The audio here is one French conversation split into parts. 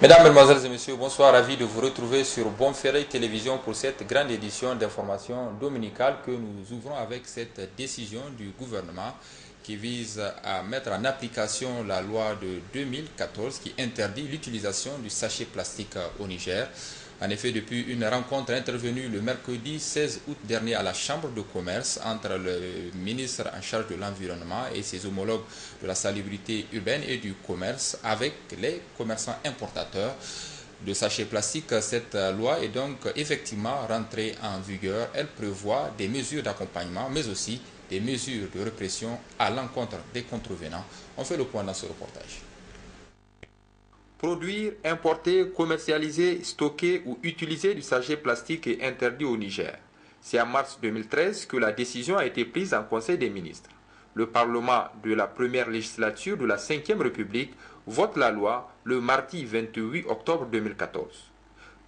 Mesdames, Mesdemoiselles et Messieurs, bonsoir, ravi de vous retrouver sur Bonferré Télévision pour cette grande édition d'information dominicale que nous ouvrons avec cette décision du gouvernement qui vise à mettre en application la loi de 2014 qui interdit l'utilisation du sachet plastique au Niger. En effet, depuis une rencontre intervenue le mercredi 16 août dernier à la Chambre de commerce entre le ministre en charge de l'environnement et ses homologues de la salubrité urbaine et du commerce avec les commerçants importateurs de sachets plastiques, cette loi est donc effectivement rentrée en vigueur. Elle prévoit des mesures d'accompagnement, mais aussi des mesures de répression à l'encontre des contrevenants. On fait le point dans ce reportage. Produire, importer, commercialiser, stocker ou utiliser du sachet plastique est interdit au Niger. C'est en mars 2013 que la décision a été prise en Conseil des ministres. Le Parlement de la première législature de la Ve République vote la loi le mardi 28 octobre 2014.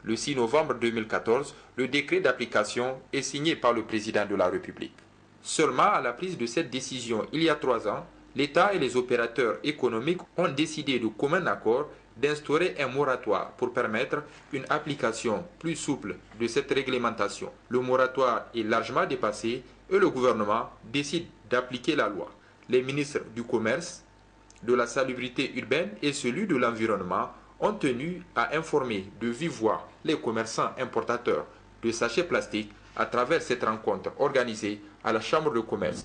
Le 6 novembre 2014, le décret d'application est signé par le président de la République. Seulement à la prise de cette décision il y a 3 ans, l'État et les opérateurs économiques ont décidé de commun accord d'instaurer un moratoire pour permettre une application plus souple de cette réglementation. Le moratoire est largement dépassé et le gouvernement décide d'appliquer la loi. Les ministres du Commerce, de la salubrité urbaine et celui de l'environnement ont tenu à informer de vive voix les commerçants importateurs de sachets plastiques à travers cette rencontre organisée à la Chambre de commerce.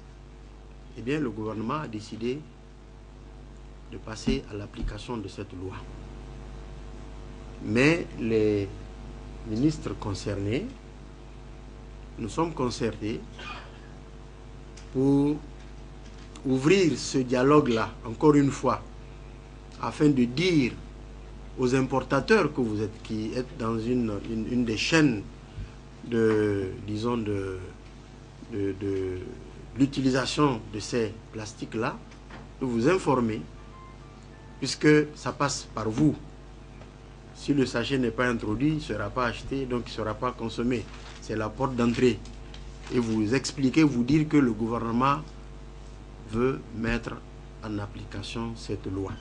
Eh bien, le gouvernement a décidé de passer à l'application de cette loi. Mais les ministres concernés, nous sommes concertés pour ouvrir ce dialogue-là, encore une fois, afin de dire aux importateurs que vous êtes, qui êtes dans une des chaînes de l'utilisation de ces plastiques-là, de vous informer, puisque ça passe par vous. Si le sachet n'est pas introduit, il ne sera pas acheté, donc il ne sera pas consommé. C'est la porte d'entrée. Et vous expliquer, vous dire que le gouvernement veut mettre en application cette loi.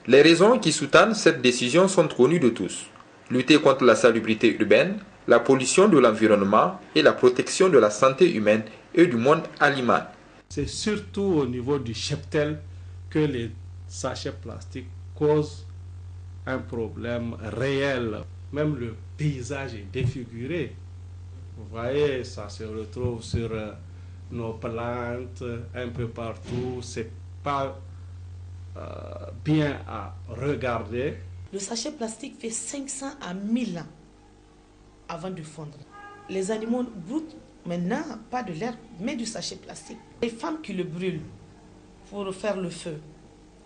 Les raisons qui sous-tendent cette décision sont connues de tous. Lutter contre la salubrité urbaine, la pollution de l'environnement et la protection de la santé humaine et du monde animal. C'est surtout au niveau du cheptel que les sachets plastiques causent un problème réel. Même le paysage est défiguré. Vous voyez, ça se retrouve sur nos plantes un peu partout. C'est pas bien à regarder. Le sachet plastique fait 500 à 1000 ans avant de fondre. Les animaux broutent maintenant pas de l'herbe, mais du sachet plastique. Les femmes qui le brûlent pour faire le feu,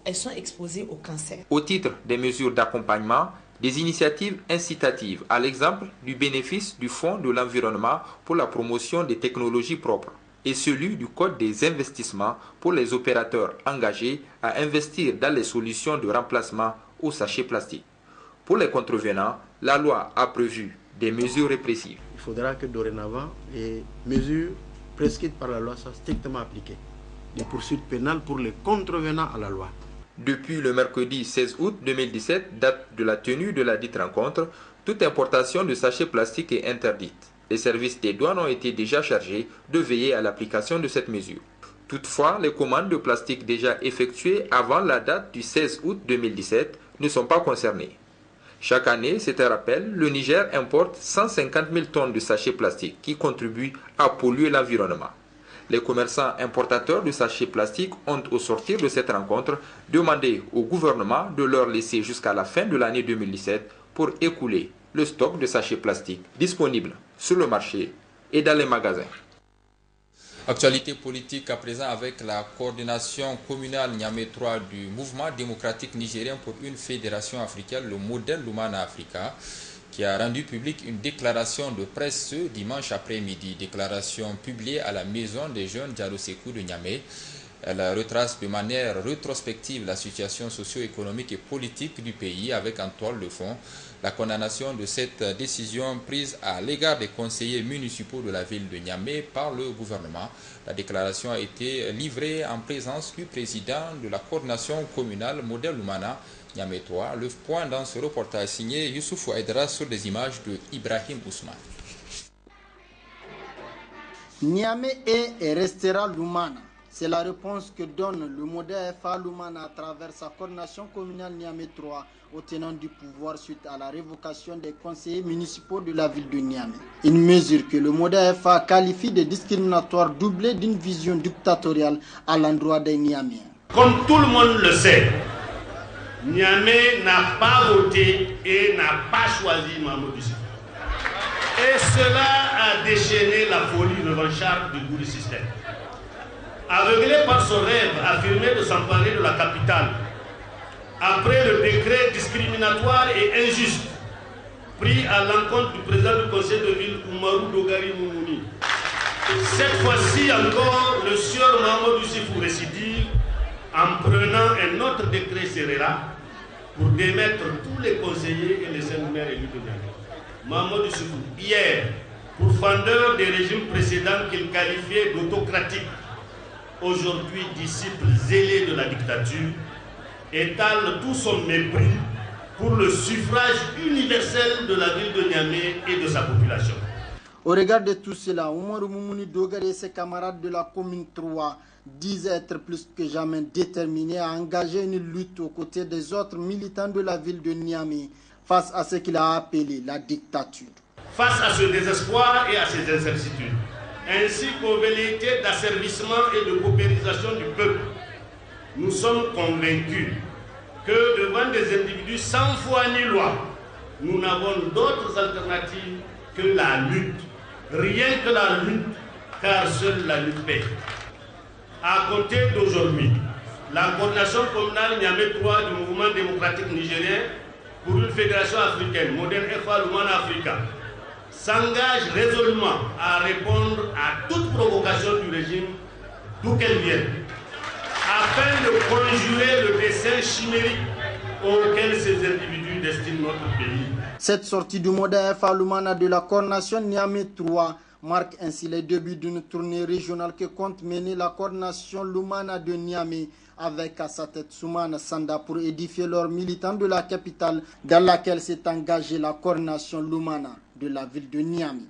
elles sont exposées au cancer. Au titre des mesures d'accompagnement, des initiatives incitatives, à l'exemple du bénéfice du Fonds de l'environnement pour la promotion des technologies propres et celui du Code des investissements pour les opérateurs engagés à investir dans les solutions de remplacement au sachet plastique. Pour les contrevenants, la loi a prévu des mesures répressives. Il faudra que dorénavant, les mesures prescrites par la loi soient strictement appliquées. Des poursuites pénales pour les contrevenants à la loi. Depuis le mercredi 16 août 2017, date de la tenue de la dite rencontre, toute importation de sachets plastiques est interdite. Les services des douanes ont été déjà chargés de veiller à l'application de cette mesure. Toutefois, les commandes de plastique déjà effectuées avant la date du 16 août 2017 ne sont pas concernées. Chaque année, c'est un rappel, le Niger importe 150 000 tonnes de sachets plastiques qui contribuent à polluer l'environnement. Les commerçants importateurs de sachets plastiques ont, au sortir de cette rencontre, demandé au gouvernement de leur laisser jusqu'à la fin de l'année 2017 pour écouler le stock de sachets plastiques disponibles sur le marché et dans les magasins. Actualité politique à présent avec la coordination communale Niamey 3 du mouvement démocratique nigérien pour une fédération africaine, le modèle Lumana Africa, qui a rendu publique une déclaration de presse ce dimanche après-midi. Déclaration publiée à la Maison des Jeunes Diallo Sékou de Niamey. Elle retrace de manière rétrospective la situation socio-économique et politique du pays avec en toile de fond la condamnation de cette décision prise à l'égard des conseillers municipaux de la ville de Niamey par le gouvernement. La déclaration a été livrée en présence du président de la coordination communale Modèle Lumana, Niamey 3. Le point dans ce reportage signé Youssouf Aydra sur des images de Ibrahim Ousmane. Niamey est et restera Lumana. C'est la réponse que donne le modèle FA Lumana à travers sa coordination communale Niamey 3 au tenant du pouvoir suite à la révocation des conseillers municipaux de la ville de Niamey. Une mesure que le modèle FA qualifie de discriminatoire doublée d'une vision dictatoriale à l'endroit des Niameyens. Comme tout le monde le sait, Niamey n'a pas voté et n'a pas choisi Mamadou Issoufou. Et cela a déchaîné la folie revancharde du goût du système. Aveuglé par son rêve affirmé de s'emparer de la capitale, après le décret discriminatoire et injuste pris à l'encontre du président du conseil de ville, Oumarou Dogari Moumouni, cette fois-ci encore, le sieur Mamadou Issoufou récidive en prenant un autre décret Serera pour démettre tous les conseillers et les 5 maires élus de Niamey. Mamadou Issoufou, hier, pourfendeur des régimes précédents qu'il qualifiait d'autocratiques, aujourd'hui disciple zélé de la dictature, étale tout son mépris pour le suffrage universel de la ville de Niamey et de sa population. Au regard de tout cela, Oumarou Moumouni Dogari et ses camarades de la commune 3 disent être plus que jamais déterminés à engager une lutte aux côtés des autres militants de la ville de Niamey face à ce qu'il a appelé la dictature. Face à ce désespoir et à ces incertitudes, ainsi qu'aux velléités d'asservissement et de paupérisation du peuple, nous sommes convaincus que devant des individus sans foi ni loi, nous n'avons d'autres alternatives que la lutte. Rien que la lutte, car seule la lutte paie. À compter d'aujourd'hui, la coordination communale Niamey 3 du mouvement démocratique nigérien pour une fédération africaine, moderne FA Lumana Africa, s'engage résolument à répondre à toute provocation du régime, d'où qu'elle vienne, afin de conjurer le dessein chimérique auquel ces individus destinent notre pays. Cette sortie du modèle FA Lumana de la coordination Niamey 3 marque ainsi les débuts d'une tournée régionale que compte mener la coordination Lumana de Niamey avec à sa tête Soumana Sanda pour édifier leurs militants de la capitale dans laquelle s'est engagée la coordination Lumana de la ville de Niamey.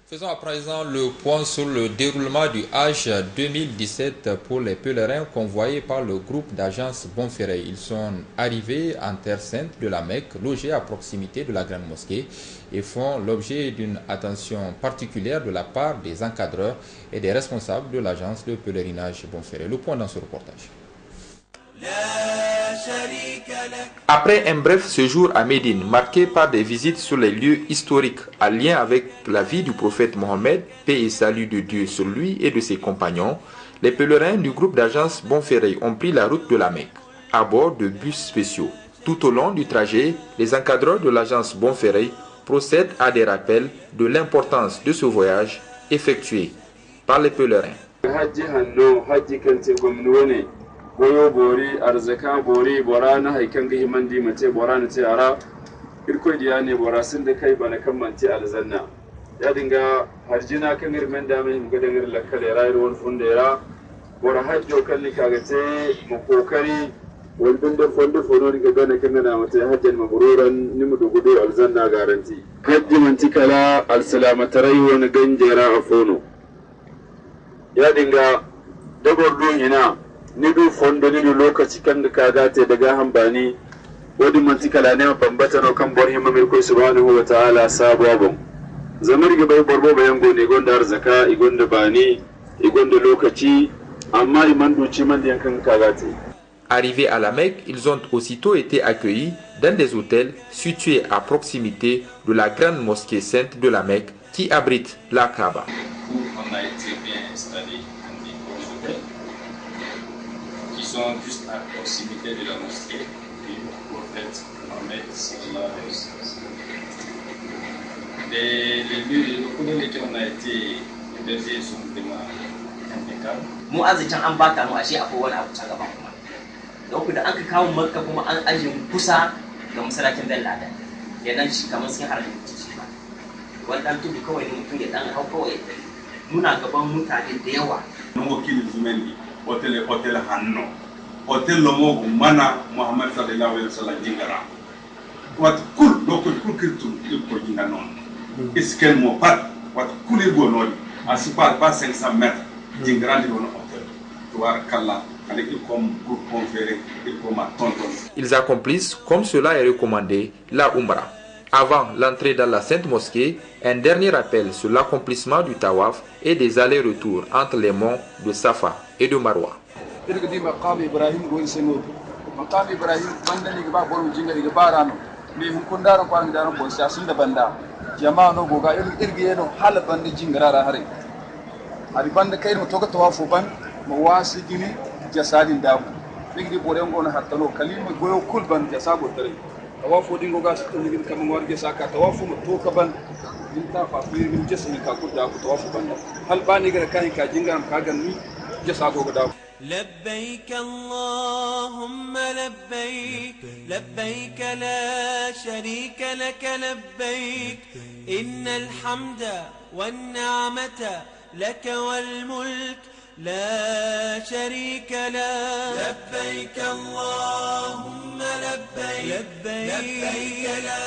Faisons à présent le point sur le déroulement du Hajj 2017 pour les pèlerins convoyés par le groupe d'agence Bonferré. Ils sont arrivés en terre sainte de la Mecque, logés à proximité de la grande mosquée et font l'objet d'une attention particulière de la part des encadreurs et des responsables de l'agence de pèlerinage Bonferré. Le point dans ce reportage. Après un bref séjour à Médine, marqué par des visites sur les lieux historiques en lien avec la vie du prophète Mohammed, paix et salut de Dieu sur lui et de ses compagnons, les pèlerins du groupe d'agence Bonferré ont pris la route de la Mecque, à bord de bus spéciaux. Tout au long du trajet, les encadreurs de l'agence Bonferré procèdent à des rappels de l'importance de ce voyage effectué par les pèlerins. goyo bori arzaka bori borana haikan ga himandi mace borana ce ara irko diya ne borasin da kai bana kan manti alzanna ya dinga harjina kan irmen da mai ga dangar lakkale rayar won fundera bora hajjo kan ni kaga ce mu kokari wandun da fondo fono ga gana kan na mace hajjan mabruran ni mu dugudo alzanna garanti hajji manti kala alsalamatarai wani ganjera afono ya dinga dagor ina ni du fondo ni du lokaci kan da ka gate daga hambani wadi mantikala ne bambata no kan bor himma mir ko subhanahu wa ta'ala sabuwa bon zamar ga bai borbo bayan gone gonda arzaka igonda bani igonda lokaci amma iman duci man yankan ka gate. Arrivés à la Mecque, ils ont aussitôt été accueillis dans des hôtels situés à proximité de la grande mosquée sainte de la Mecque qui abrite la Kaaba. On a été bien installés dans des hôtels qui sont juste à proximité de la mosquée du prophète Mohammed sallallahu alayhi wa sallam. Les locaux dans lesquels on a été hébergés sont vraiment impeccables. Mu arzikin an baka mu ashe akwai wani abu can gaban kuma. Da uku da aka kawo Makka kuma an aje kusa ga masallacin Bellada. Kenan shi kamar sun harbe shi ba. Wannan tudu kawai ne mutum ya dan hau kawai muna gaban mutane da yawa. Nun wakilin Zumendi hotel hanno hotel lomo mana Muhammad sallallahu alaihi wasallam jingara wat kul lokul kul kirtu ko jinga non isken mo pat wat kul go non asipa pas 500 mètres jingara di non hotel tuar kala. Ils accomplissent, comme cela est recommandé, la Umrah. Avant l'entrée dans la Sainte Mosquée, un dernier rappel sur l'accomplissement du Tawaf et des allers-retours entre les monts de Safa et de Marwa. jasadin damu digdi boren gona hatta no kalima goyo kulban jasabo tare tawafu dingo ga su tun digin kaman war jasa ka tawafu mu to kaban din ta fa fi min jasmi ka ku da ku tawafu banda hal bani ga kai ka jingaram ka ganni jasa go ga da لبيك اللهم لبيك لبيك لا شريك لك لبيك إن الحمد والنعمة لك والملك لا شريك له لبيك اللهم لبيك لبيك لا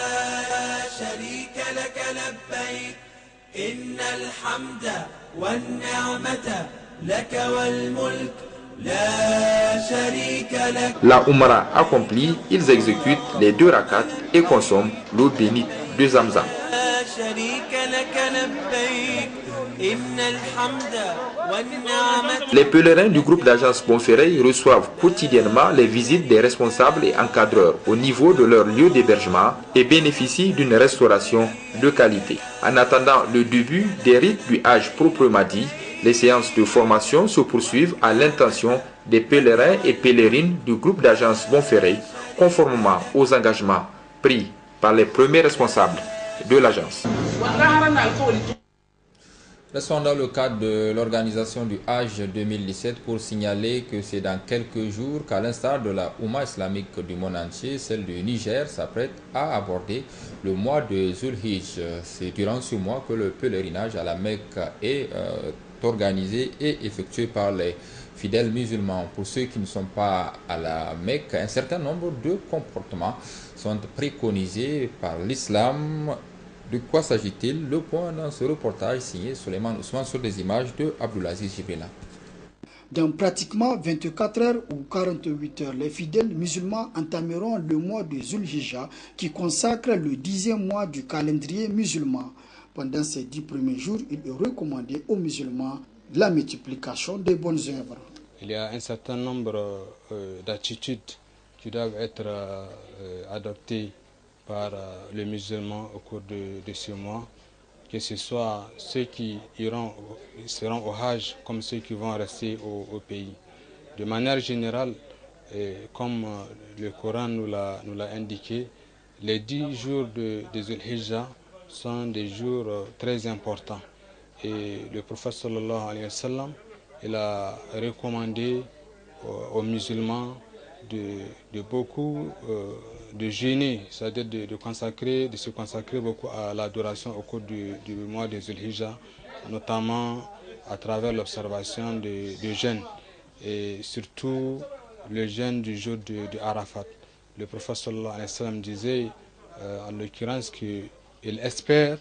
شريك لك لبيك إن الحمد والنعمة لك والملك لا شريك لك. La Umrah accomplie, ils exécutent les 2 rakats et consomment l'eau bénite de Zamzam. لا شريك لك لبيك إن الحمد والنعمة. Les pèlerins du groupe d'agence Bonferré reçoivent quotidiennement les visites des responsables et encadreurs au niveau de leur lieu d'hébergement et bénéficient d'une restauration de qualité. En attendant le début des rites du Hajj proprement dit, les séances de formation se poursuivent à l'intention des pèlerins et pèlerines du groupe d'agence Bonferré, conformément aux engagements pris par les premiers responsables de l'agence. Restons dans le cadre de l'organisation du Hajj 2017 pour signaler que c'est dans quelques jours qu'à l'instar de la Oumma islamique du monde entier, celle du Niger s'apprête à aborder le mois de Zulhijj. C'est durant ce mois que le pèlerinage à la Mecque est organisé et effectué par les fidèles musulmans. Pour ceux qui ne sont pas à la Mecque, un certain nombre de comportements sont préconisés par l'islam. De quoi s'agit-il? Le point dans ce reportage signé Souleymane Ousmane sur des images de Abdoulaziz Jibrila. Dans pratiquement 24 heures ou 48 heures, les fidèles musulmans entameront le mois de Zulhijja qui consacre le 10e mois du calendrier musulman. Pendant ces 10 premiers jours, il est recommandé aux musulmans la multiplication des bonnes œuvres. Il y a un certain nombre d'attitudes qui doivent être adoptées par les musulmans au cours de ce mois, que ce soit ceux qui seront au Hajj comme ceux qui vont rester au pays. De manière générale, comme le Coran nous l'a indiqué, les 10 jours de Zulhijja sont des jours très importants. Et le prophète sallallahu alayhi wa sallam, il a recommandé aux musulmans de beaucoup de jeûner, c'est-à-dire de se consacrer beaucoup à l'adoration au cours du mois de Zulhijja, notamment à travers l'observation de jeûnes et surtout le jeûne du jour de Arafat. Le prophète sallallahu alayhi wa sallam disait en l'occurrence qu'il espère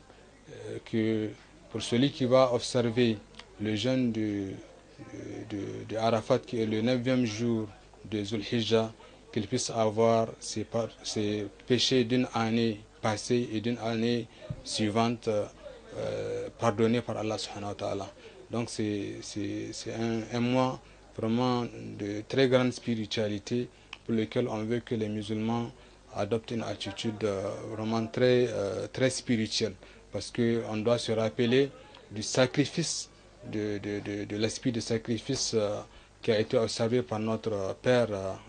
que pour celui qui va observer le jeûne de Arafat, qui est le 9e jour de Zulhijja, qu'il puisse avoir ses péchés d'une année passée et d'une année suivante pardonnés par Allah subhanahu wa ta'ala. Donc c'est un mois vraiment de très grande spiritualité pour lequel on veut que les musulmans adoptent une attitude vraiment très spirituelle, parce qu'on doit se rappeler du sacrifice, de l'esprit de sacrifice qui a été observé par notre père,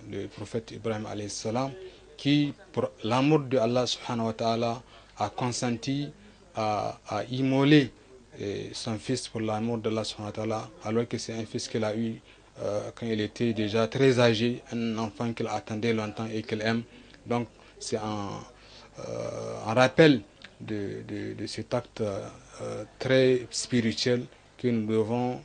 le prophète Ibrahim alayhi salam, qui, pour l'amour de Allah subhanahu wa ta'ala, a consenti à immoler son fils pour l'amour de Allah subhanahu wa ta'ala, alors que c'est un fils qu'il a eu quand il était déjà très âgé, un enfant qu'il attendait longtemps et qu'il aime. Donc c'est un rappel de cet acte très spirituel que nous devons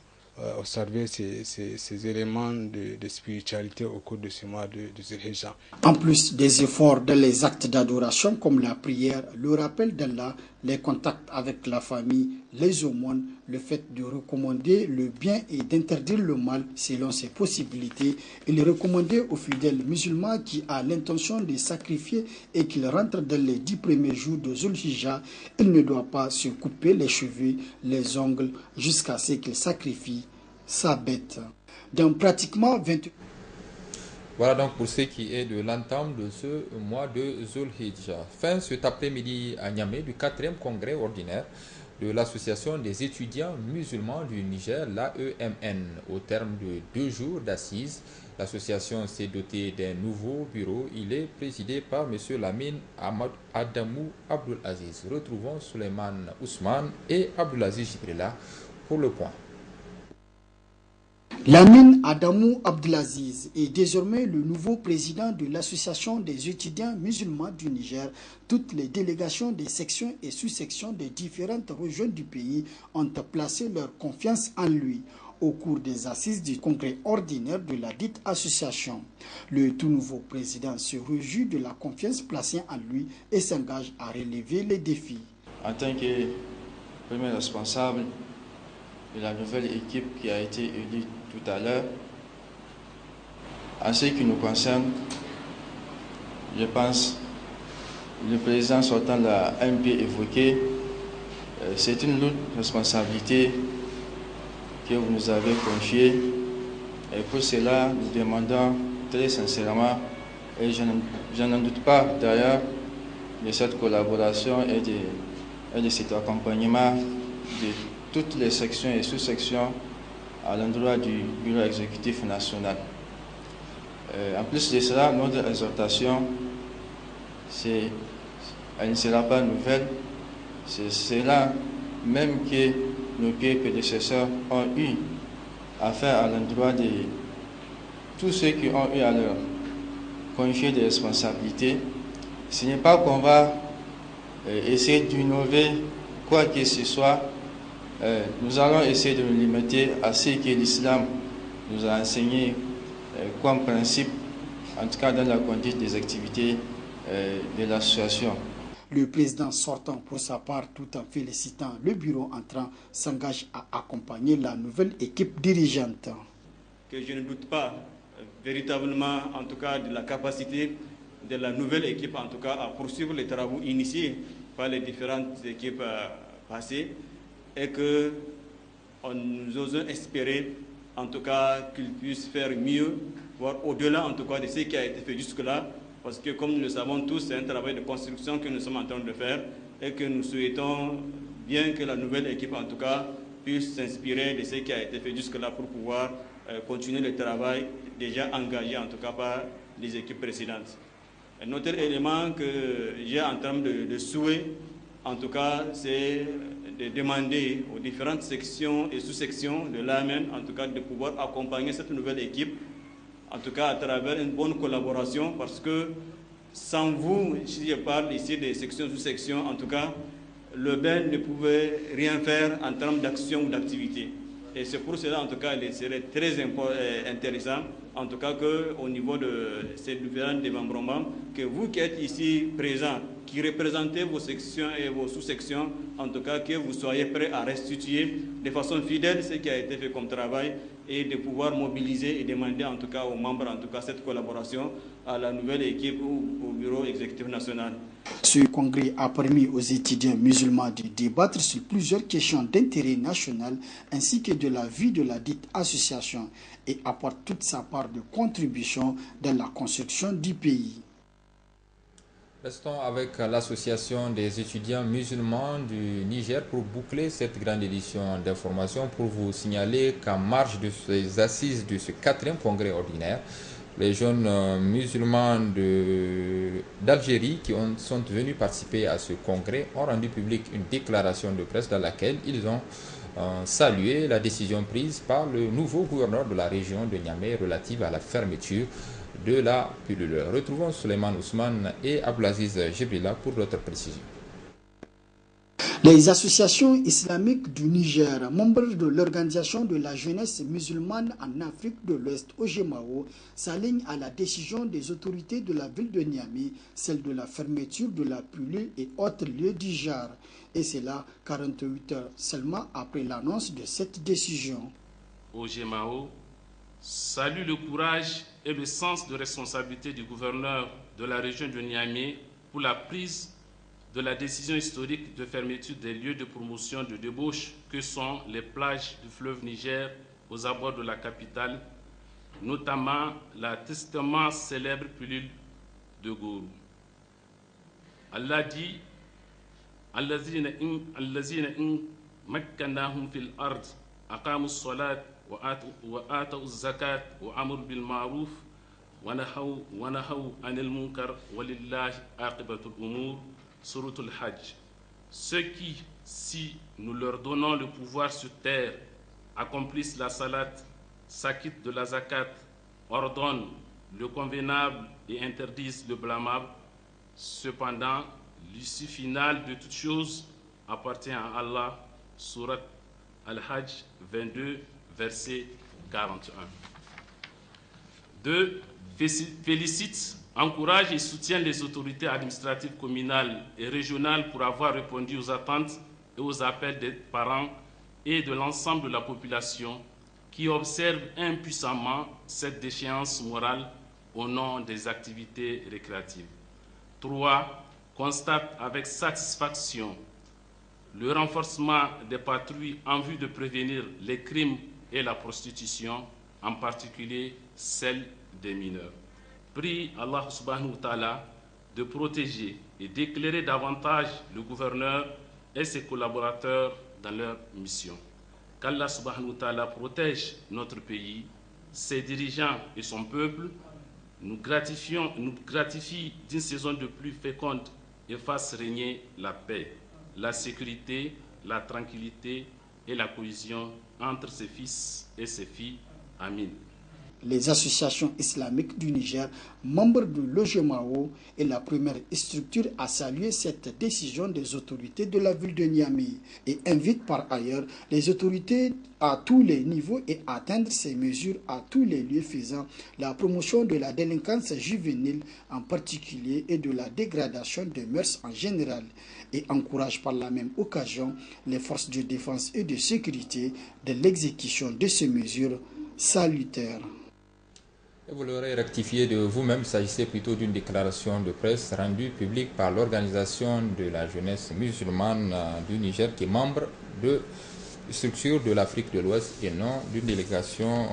observer ces éléments de spiritualité au cours de ce mois de Zulhijja. En plus des efforts dans les actes d'adoration comme la prière, le rappel d'Allah, les contacts avec la famille, les aumônes, le fait de recommander le bien et d'interdire le mal selon ses possibilités, il recommandait aux fidèles musulmans qui a l'intention de sacrifier et qu'ils rentrent dans les 10 premiers jours de Zulhijja, il ne doit pas se couper les cheveux, les ongles, jusqu'à ce qu'il sacrifie sa bête. Dans pratiquement 20... Voilà donc pour ce qui est de l'entame de ce mois de Zulhijja. Fin cet après-midi à Niamey du 4e congrès ordinaire de l'Association des étudiants musulmans du Niger, l'AEMN. Au terme de 2 jours d'assises, l'association s'est dotée d'un nouveau bureau. Il est présidé par M. Lamine Adamou Abdulaziz. Retrouvons Suleiman Ousmane et Abdulaziz Jibrila pour le point. Lamine Adamou Abdelaziz est désormais le nouveau président de l'Association des étudiants musulmans du Niger. Toutes les délégations des sections et sous-sections des différentes régions du pays ont placé leur confiance en lui au cours des assises du congrès ordinaire de la dite association. Le tout nouveau président se réjouit de la confiance placée en lui et s'engage à relever les défis. En tant que premier responsable de la nouvelle équipe qui a été élue tout à l'heure, en ce qui nous concerne, je pense le président sortant l'a un peu évoqué, c'est une lourde responsabilité que vous nous avez confiée et pour cela nous demandons très sincèrement, et je n'en doute pas d'ailleurs, de cette collaboration et de cet accompagnement de toutes les sections et sous-sections à l'endroit du bureau exécutif national. En plus de cela, notre exhortation, elle ne sera pas nouvelle, c'est cela même que nos pieds prédécesseurs ont eu à faire à l'endroit de tous ceux qui ont eu à leur confier des responsabilités. Ce n'est pas qu'on va essayer d'innover quoi que ce soit. Nous allons essayer de nous limiter à ce que l'islam nous a enseigné comme principe, en tout cas dans la conduite des activités de l'association. Le président sortant pour sa part, tout en félicitant le bureau entrant, s'engage à accompagner la nouvelle équipe dirigeante. Que je ne doute pas véritablement, en tout cas, de la capacité de la nouvelle équipe, en tout cas, à poursuivre les travaux initiés par les différentes équipes passées, et que nous osons espérer, en tout cas, qu'ils puissent faire mieux, voire au-delà, en tout cas, de ce qui a été fait jusque-là, parce que, comme nous le savons tous, c'est un travail de construction que nous sommes en train de faire et que nous souhaitons bien que la nouvelle équipe, en tout cas, puisse s'inspirer de ce qui a été fait jusque-là pour pouvoir continuer le travail déjà engagé, en tout cas, par les équipes précédentes. Un autre élément que j'ai en termes de souhait, en tout cas, c'est de demander aux différentes sections et sous-sections de l'AMN, en tout cas, de pouvoir accompagner cette nouvelle équipe, en tout cas à travers une bonne collaboration, parce que sans vous, si je parle ici des sections sous-sections, en tout cas, le BEN ne pouvait rien faire en termes d'action ou d'activité. Et c'est pour cela, en tout cas, il serait très intéressant, en tout cas, qu'au niveau de ces différents démembrements, que vous qui êtes ici présents, qui représentez vos sections et vos sous-sections, en tout cas, que vous soyez prêts à restituer de façon fidèle ce qui a été fait comme travail et de pouvoir mobiliser et demander, en tout cas, aux membres, en tout cas, cette collaboration à la nouvelle équipe ou au bureau exécutif national. Ce congrès a permis aux étudiants musulmans de débattre sur plusieurs questions d'intérêt national ainsi que de la vie de la dite association et apporte toute sa part de contribution dans la construction du pays. Restons avec l'association des étudiants musulmans du Niger pour boucler cette grande édition d'information pour vous signaler qu'en marge de ces assises de ce 4e congrès ordinaire, les jeunes musulmans d'Algérie qui sont venus participer à ce congrès ont rendu public une déclaration de presse dans laquelle ils ont salué la décision prise par le nouveau gouverneur de la région de Niamey relative à la fermeture de la pilule. Retrouvons Suleiman Ousmane et Abdelaziz Jibrila pour d'autres précisions. Les associations islamiques du Niger, membres de l'Organisation de la jeunesse musulmane en Afrique de l'Ouest, OGEMAO, s'alignent à la décision des autorités de la ville de Niamey, celle de la fermeture de la Pulule et autres lieux du genre. Et c'est là 48 heures seulement après l'annonce de cette décision. OGEMAO salue le courage et le sens de responsabilité du gouverneur de la région de Niamey pour la prise de la décision historique de fermeture des lieux de promotion de débauche que sont les plages du fleuve Niger aux abords de la capitale, notamment la tristement célèbre Pulule de Gourou. Allah dit « Allazina in makkannahum fil ard aqamu s-salat wa ata'u z-zakat wa amru bil ma'ruf wa nahaw anil munkar walillahi aqibatul umur » Suratul Hajj. Ceux qui, si nous leur donnons le pouvoir sur terre, accomplissent la salat, s'acquittent de la zakat, ordonnent le convenable et interdisent le blâmable. Cependant, l'issue finale de toutes choses appartient à Allah. Surat Al-Hajj 22, verset 41. 2. Félicite, encourage et soutient les autorités administratives communales et régionales pour avoir répondu aux attentes et aux appels des parents et de l'ensemble de la population qui observe impuissamment cette déchéance morale au nom des activités récréatives. 3. Constate avec satisfaction le renforcement des patrouilles en vue de prévenir les crimes et la prostitution, en particulier celle des mineurs. Prie Allah subhanahu wa ta'ala de protéger et d'éclairer davantage le gouverneur et ses collaborateurs dans leur mission. Qu'Allah subhanahu wa ta'ala protège notre pays, ses dirigeants et son peuple, nous gratifie d'une saison de pluie féconde et fasse régner la paix, la sécurité, la tranquillité et la cohésion entre ses fils et ses filles. Amin. Les associations islamiques du Niger, membres de l'OGEMAO, est la première structure à saluer cette décision des autorités de la ville de Niamey et invite par ailleurs les autorités à tous les niveaux et à atteindre ces mesures à tous les lieux faisant la promotion de la délinquance juvénile en particulier et de la dégradation des mœurs en général et encourage par la même occasion les forces de défense et de sécurité de l'exécution de ces mesures salutaires. Vous l'aurez rectifié de vous-même, il s'agissait plutôt d'une déclaration de presse rendue publique par l'Organisation de la jeunesse musulmane du Niger, qui est membre de structure de l'Afrique de l'Ouest et non d'une délégation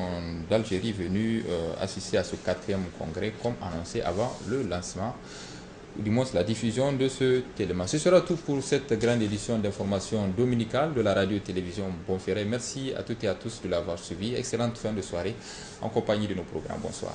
d'Algérie venue assister à ce 4e congrès, comme annoncé avant le lancement, ou du moins la diffusion de ce élément. Ce sera tout pour cette grande édition d'information dominicale de la radio-télévision Bonferré. Merci à toutes et à tous de l'avoir suivi. Excellente fin de soirée en compagnie de nos programmes. Bonsoir.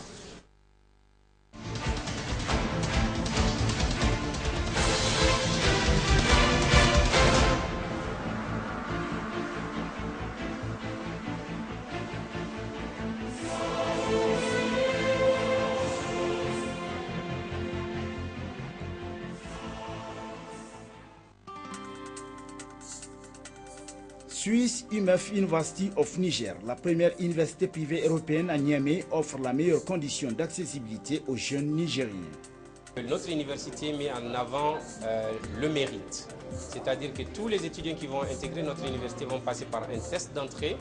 Swiss UMF University of Niger, la première université privée européenne à Niamey, offre la meilleure condition d'accessibilité aux jeunes Nigériens. Notre université met en avant le mérite, c'est-à-dire que tous les étudiants qui vont intégrer notre université vont passer par un test d'entrée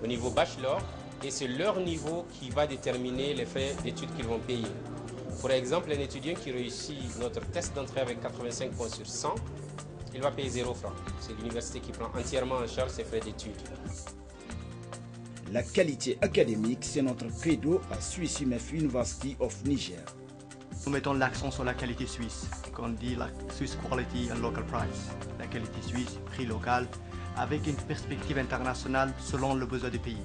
au niveau bachelor et c'est leur niveau qui va déterminer les frais d'études qu'ils vont payer. Pour exemple, un étudiant qui réussit notre test d'entrée avec 85 points sur 100, il va payer 0 francs. C'est l'université qui prend entièrement en charge ses frais d'études. La qualité académique, c'est notre credo à Swiss UMF University of Niger. Nous mettons l'accent sur la qualité suisse, qu'on dit la Swiss Quality and Local Price. La qualité suisse, prix local, avec une perspective internationale selon le besoin du pays.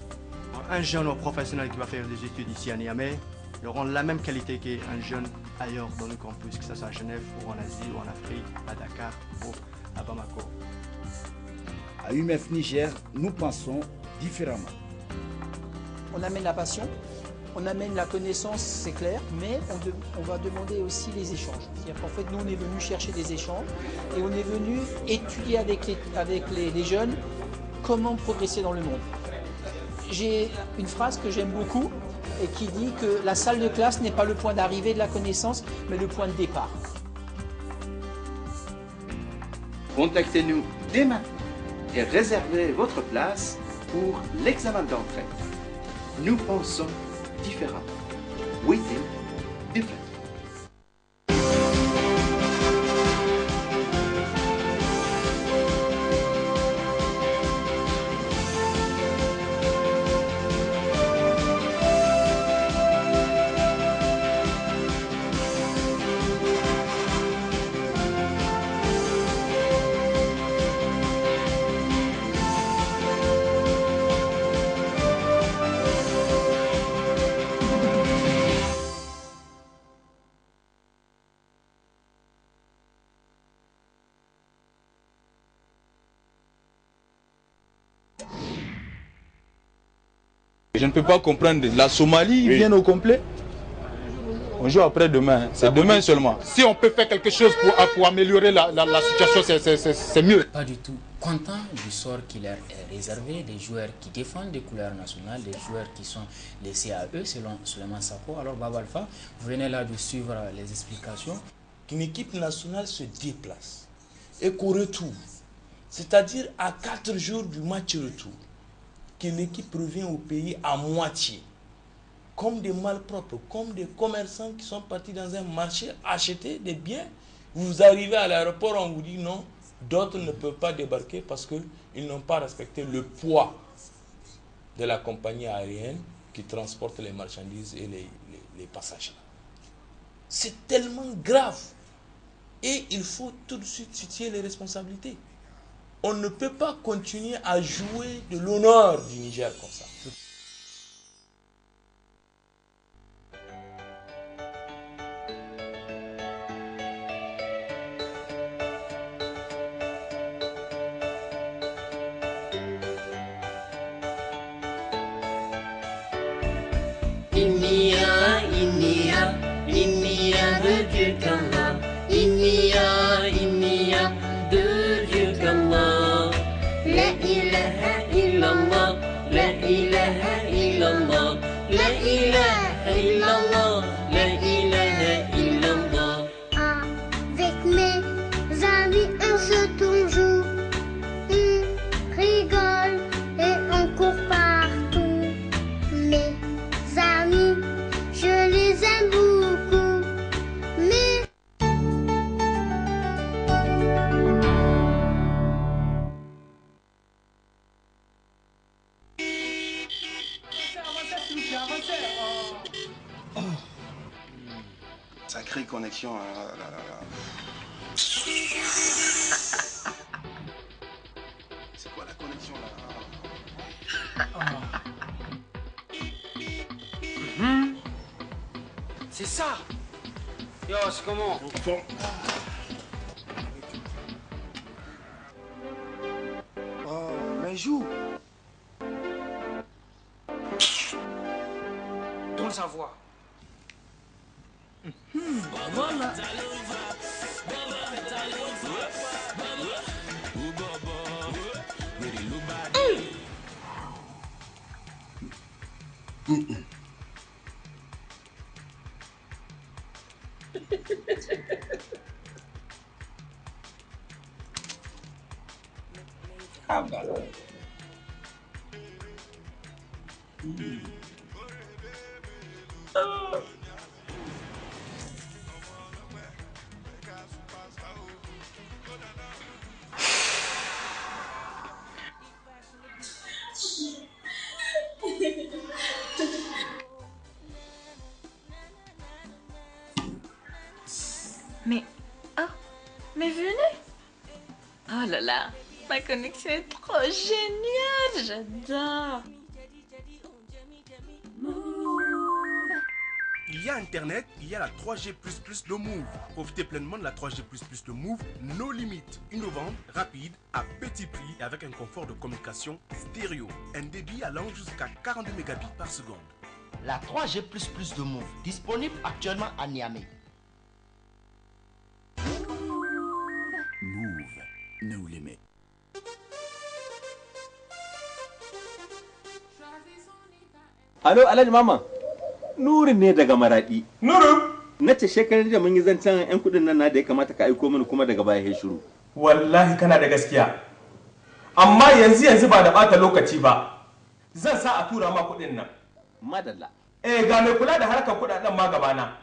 Un jeune ou professionnel qui va faire des études ici à Niamey, ils auront la même qualité qu'un jeune ailleurs dans le campus, que ce soit à Genève ou en Asie ou en Afrique, à Dakar ou à Bamako. À UMF Niger, nous pensons différemment. On amène la passion, On amène la connaissance, c'est clair, mais on va demander aussi les échanges. C'est-à-dire qu'en fait, nous, on est venu chercher des échanges et on est venu étudier avec les jeunes comment progresser dans le monde. J'ai une phrase que j'aime beaucoup et qui dit que la salle de classe n'est pas le point d'arrivée de la connaissance, mais le point de départ. Contactez-nous dès maintenant et réservez votre place pour l'examen d'entrée. Nous pensons différemment. We think different. Je ne peux pas comprendre. La Somalie vient au complet. On joue après-demain. C'est demain seulement. Si on peut faire quelque chose pour améliorer la situation, c'est mieux. Pas du tout content du sort qui leur est réservé, des joueurs qui défendent des couleurs nationales, des joueurs qui sont laissés à eux, selon Souleymane Sako. Alors Baba Alpha, vous venez là de suivre les explications. Qu'une équipe nationale se déplace et qu'au retour, c'est-à-dire à 4 jours du match retour, que l'équipe revient au pays à moitié, comme des malpropres, comme des commerçants qui sont partis dans un marché acheter des biens. Vous arrivez à l'aéroport, on vous dit non, d'autres ne peuvent pas débarquer parce qu'ils n'ont pas respecté le poids de la compagnie aérienne qui transporte les marchandises et les passagers. C'est tellement grave et il faut tout de suite situer les responsabilités. On ne peut pas continuer à jouer de l'honneur du Niger comme ça. de Dieu qu'Allah. Il n'y a de Dieu qu'Allah. La ilaha illallah, la ilaha illallah, la ilaha illallah, la ilaha illallah. Avec mes amis, on se toujours, on rigole et on court partout. Mes amis, je les aime beaucoup. Mais sacrée connexion. C'est quoi la connexion là? C'est ça. Yo, c'est comment? Oh, mais joue. Donne sa voix. Voilà. Ah bah. Mais, oh, mais venez. Oh là là, ma connexion est trop géniale, j'adore. Il y a Internet, il y a la 3G++ de Move. Profitez pleinement de la 3G++ de Move, nos limites, innovante, rapide, à petit prix et avec un confort de communication stéréo. Un débit allant jusqu'à 42 mégabits par seconde. la 3G++ de Move, disponible actuellement à Niamey. Move, no limit. Alo, Alhaji Mama. Nuru ne daga Maradi. Nuru? Na ce shekarar da mun yi zancen 'yan kudin nan na da ya kamata ka aiko mini kuma daga baya ya shiru. Wallahi kana da gaskiya. Amma yanzu ba da bata lokaci ba. Zan sa a tura ma kudin nan. Madalla. Ga mai kula da harkar kudaden ma gabana.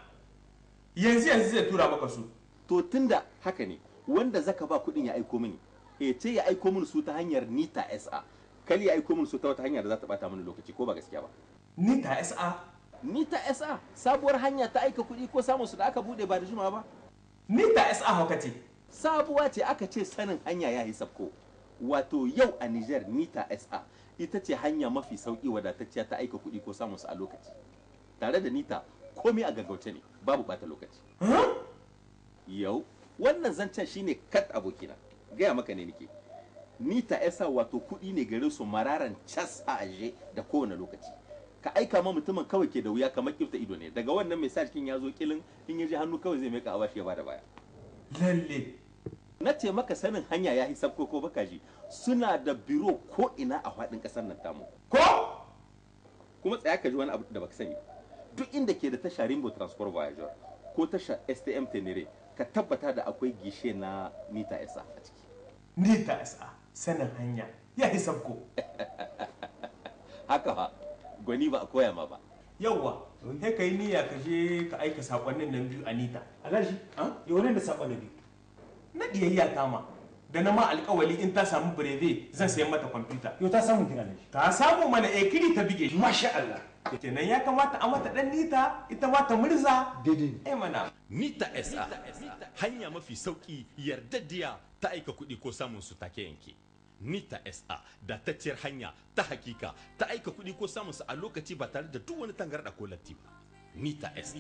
Yanzu zai tura maka su. To tunda haka ne, wanda zaka ba kudin ya aiko mini. Ce ya aiko mini su ta hanyar Nita SA. Kali ya aiko mini su ta wata hanya da za ta bata mini lokaci ko ba gaskiya ba. Nita SA? Nita SA sabuwar hanya ta aika kuɗi ko samun su da aka bude ba da juma ba. Nita SA hauka ce. Sabuwa ce aka ce sanin hanya ya yi sabko. Wato yau a Niger Nita SA ita ce hanya mafi sauki wadatacciya ta aika kuɗi ko samun su a lokaci. Tare da Nita komai a gaggauce ne babu bata lokaci. Yau wannan zancen shine kat abokina. Gaya maka ne nake. Nita SA wato kuɗi ne gare su mararan cas a aje da kowane lokaci. Ka aika ma mutumin kawai ke da wuya kamar kifta ido ne daga wannan message kin ya zo kilin in ya ji hannu kawai zai meka a bashi ya bada baya. Lalle. Na ce maka sanin hanya ya yi sabko ko baka ji suna da biro ko ina a faɗin ƙasar nan tamu. Ko? Kuma tsaya ka ji wani abu da baka sani. Duk inda ke da tasha Rainbow Transport Voyager ko tasha STM Tenere ka tabbata da akwai gishe na Nita SA a ciki. Nita SA sanin hanya ya yi sabko. Haka fa. Gwani ba a koya ma ba. Yawwa, sai ka yi niyya ka je ka aika sakonnin nan biyu a Nita. Alhaji, yau da sakonnin biyu. Na diyayya ta ma, da na ma alƙawali in ta samu breve zan sayan mata kwamfuta. Yau ta samu kira Alhaji. Ta samu mana kiri ta bige shi. Masha Allah. Kenan ya kamata a mata dan Nita, ita ma ta murza. Daidai. Mana. Nita SA, hanya mafi sauki yardaddiya ta aika kuɗi ko samun su take yanke. Nita SA datacciyar hanya ta hakika ta aika kuɗi ko samun su a lokaci ba tare da duk wani tangarɗa ko latti ba. Nita SA.